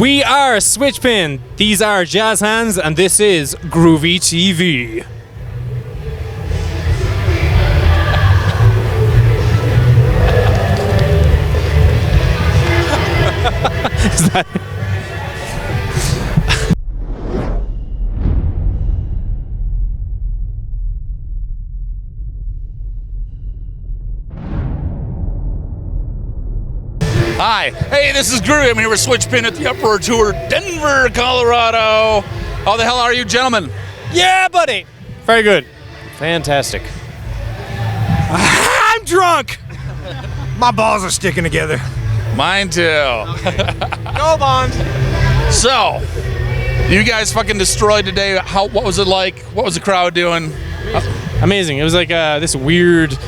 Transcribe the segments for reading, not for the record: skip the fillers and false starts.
We are Switchpin, these are Jazz Hands, and this is Groovey.TV. Is that... Hi, hey, this is Groovey. I'm here with Switchpin at the Uproar Tour, Denver, Colorado. How the hell are you, gentlemen? Yeah, buddy! Very good. Fantastic. I'm drunk! My balls are sticking together. Mine too. Go, Bond! So, you guys fucking destroyed today. What was it like? What was the crowd doing? Amazing. It was like this weird...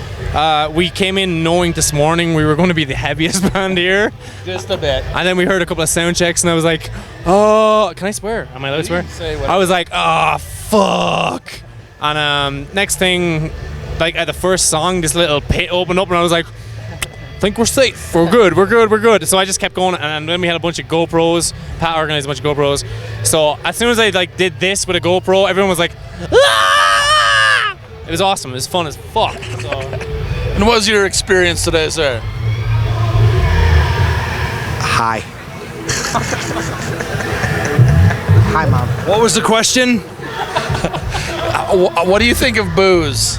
we came in knowing this morning we were going to be the heaviest band here. Just a bit. And then we heard a couple of sound checks and I was like, oh, can I swear? Am I allowed to swear? Say what? I was like, oh, fuck. And next thing, like at the first song, this little pit opened up and I was like, I think we're safe. We're good. So I just kept going, and then we had a bunch of GoPros. Pat organized a bunch of GoPros. So as soon as I like did this with a GoPro, everyone was like, ah! It was awesome. It was fun as fuck. So. And what was your experience today, sir? Hi. Hi, Mom. What was the question? What do you think of booze?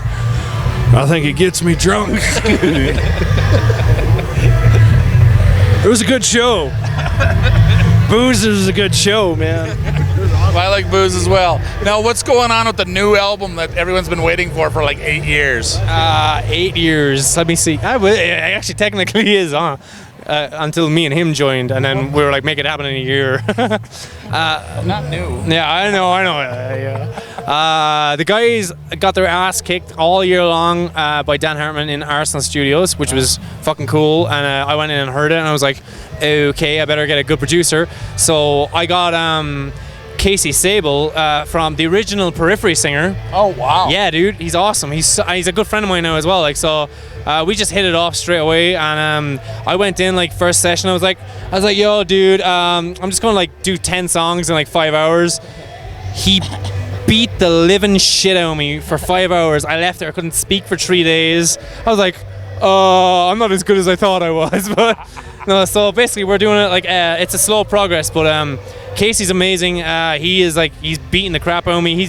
I think it gets me drunk. It was a good show. Booze is a good show, man. I like booze as well. Now, what's going on with the new album that everyone's been waiting for like 8 years? 8 years. Let me see. It actually technically is on. Until me and him joined, and then we were like, make it happen in a year. Not new. Yeah, I know. The guys got their ass kicked all year long by Dan Hartman in Arsenal Studios, which was fucking cool. And I went in and heard it, and I was like, okay, I better get a good producer. So I got Casey Sable from the original Periphery singer. Oh wow! Yeah, dude, he's awesome. He's a good friend of mine now as well. Like so. We just hit it off straight away, and I went in like first session. I was like, yo, dude, I'm just gonna like do 10 songs in like 5 hours. He beat the living shit out of me for 5 hours. I left there, I couldn't speak for 3 days. I was like, I'm not as good as I thought I was, but no. So basically, we're doing it like it's a slow progress, but Casey's amazing. He's beating the crap out of me.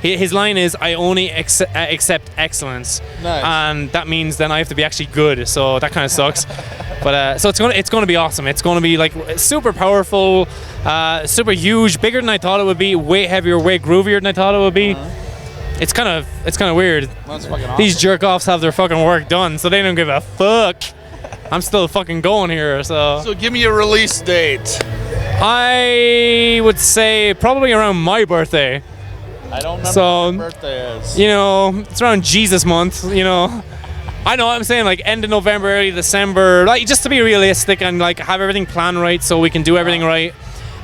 His line is, I only accept excellence. Nice. And that means then I have to be actually good. So that kind of sucks. But so it's gonna be awesome. It's gonna be like super powerful, super huge, bigger than I thought it would be, way heavier, way groovier than I thought it would be. It's kind of weird. That's fucking awesome. These jerk offs have their fucking work done, so they don't give a fuck. I'm still fucking going here. So give me a release date. I would say probably around my birthday. I don't remember So, what my birthday is. You know, it's around Jesus month, you know. I know what I'm saying, like end of November, early December, like just to be realistic and like have everything planned right so we can do everything right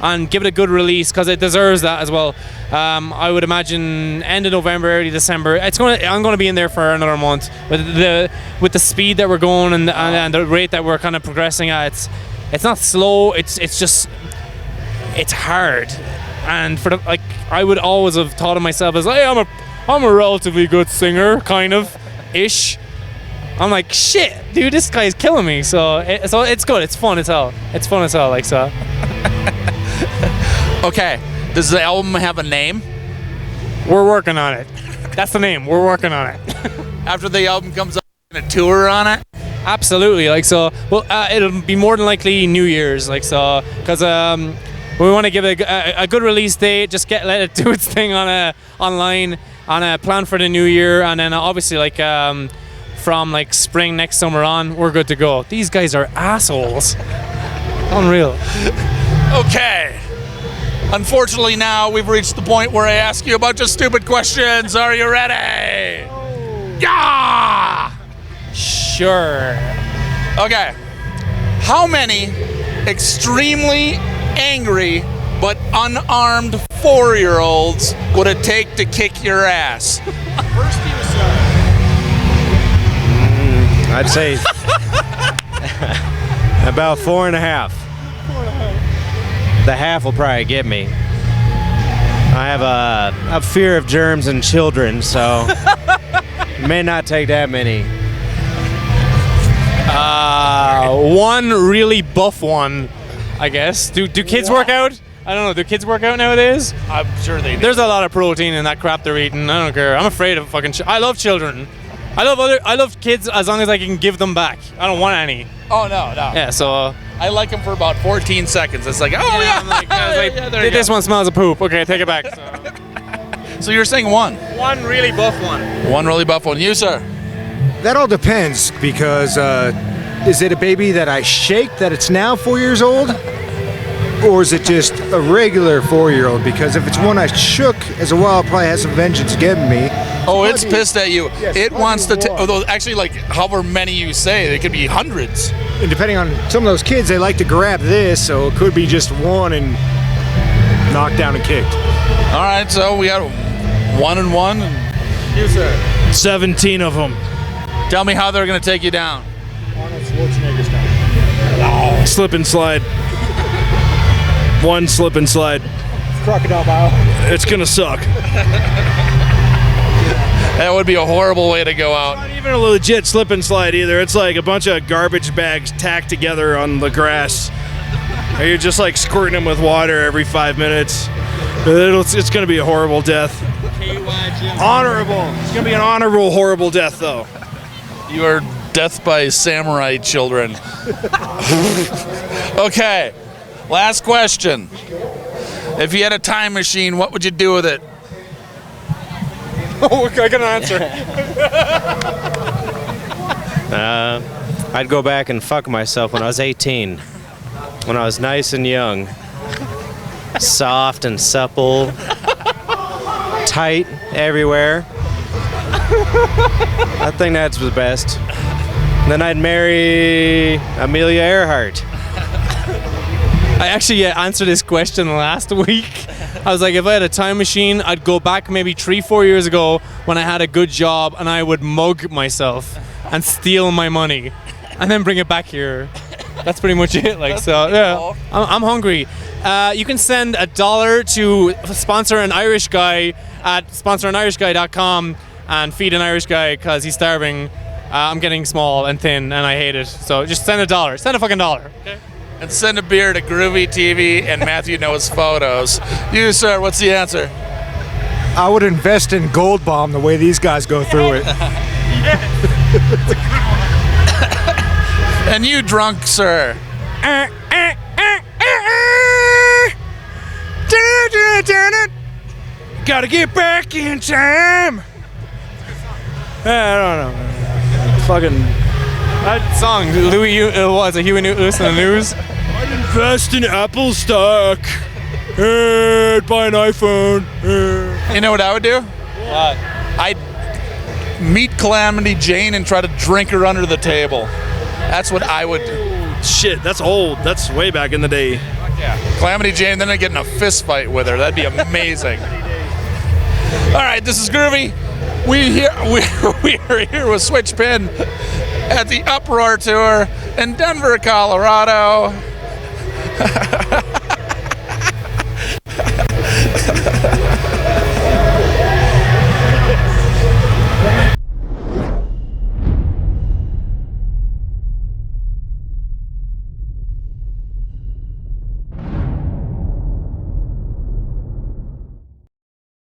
and give it a good release because it deserves that as well. I would imagine end of November, early December. I'm gonna be in there for another month with the speed that we're going and the rate that we're kind of progressing at. It's not slow. It's hard, and for I would always have thought of myself as, hey, I'm a relatively good singer, kind of, ish. I'm like, shit, dude, this guy's killing me. So it's good. It's fun as hell. Like so. Okay, does the album have a name? We're working on it. That's the name. We're working on it. After the album comes out, a tour on it? Absolutely. Like so. Well, it'll be more than likely New Year's. Like so, because we want to give it a good release date. Just let it do its thing online on a plan for the new year, and then obviously like from like spring next summer on, we're good to go. These guys are assholes. Unreal. Okay. Unfortunately, now we've reached the point where I ask you a bunch of stupid questions. Are you ready? Yeah. Sure. Okay. How many extremely angry but unarmed 4-year-olds would it take to kick your ass? First you I'd say about 4.5. the half will probably get me. I have a fear of germs and children, so may not take that many. One really buff one, I guess. Do kids work out? I don't know. Do kids work out nowadays? I'm sure they do. There's a lot of protein in that crap they're eating. I don't care. I'm afraid of fucking. I love children. I love kids as long as I can give them back. I don't want any. Oh, no. Yeah. So. I like them for about 14 seconds. It's like, oh, yeah. I'm like, there you this go. one smells of poop. Okay, take it back. So you're saying one? One really buff one. One really buff one. You, sir? That all depends because is it a baby that I shake that it's now 4 years old? Or is it just a regular 4-year-old? Because if it's one I shook as a while, it probably has some vengeance getting me. Oh, it's pissed at you. Yes, it wants to. one. Although actually, like however many you say, it could be hundreds. And depending on some of those kids, they like to grab this, so it could be just one and knocked down and kicked. All right, so we got 1 and 1. You, sir? 17 of them. Tell me how they're going to take you down. Arnold Schwarzenegger style. Slip and slide. One slip and slide. Crocodile bow. It's gonna suck. That would be a horrible way to go out. Not even a legit slip and slide either. It's like a bunch of garbage bags tacked together on the grass. And you're just like squirting them with water every 5 minutes. It's gonna be a horrible death. Honorable. It's gonna be an honorable, horrible death though. You are death by samurai children. Okay, last question. If you had a time machine, what would you do with it? Oh, I got an answer. I'd go back and fuck myself when I was 18. When I was nice and young. Soft and supple. Tight everywhere. I think that's the best. Then I'd marry Amelia Earhart. I actually answered this question last week. I was like, if I had a time machine, I'd go back maybe 3-4 years ago when I had a good job and I would mug myself and steal my money and then bring it back here. That's pretty much it. Like, so yeah, cool. I'm hungry. You can send $1 to sponsor an Irish guy at sponsoranirishguy.com and feed an Irish guy because he's starving. I'm getting small and thin and I hate it. So just send $1. Send a fucking $1. Okay. And send a beer to Groovey.TV and Matthewknowsphotos. You, sir, what's the answer? I would invest in Gold Bomb the way these guys go through it. And you, drunk, sir? Gotta get back in time. I don't know. Fucking. That song, was it Huey Lewis in the News? I'd invest in Apple stock. I'd buy an iPhone. You know what I would do? What? I'd meet Calamity Jane and try to drink her under the table. That's what I would do. Shit, that's old. That's way back in the day. Yeah. Calamity Jane, then I'd get in a fist fight with her. That'd be amazing. All right, this is Groovy. We are here with Switchpin at the Uproar tour in Denver, Colorado.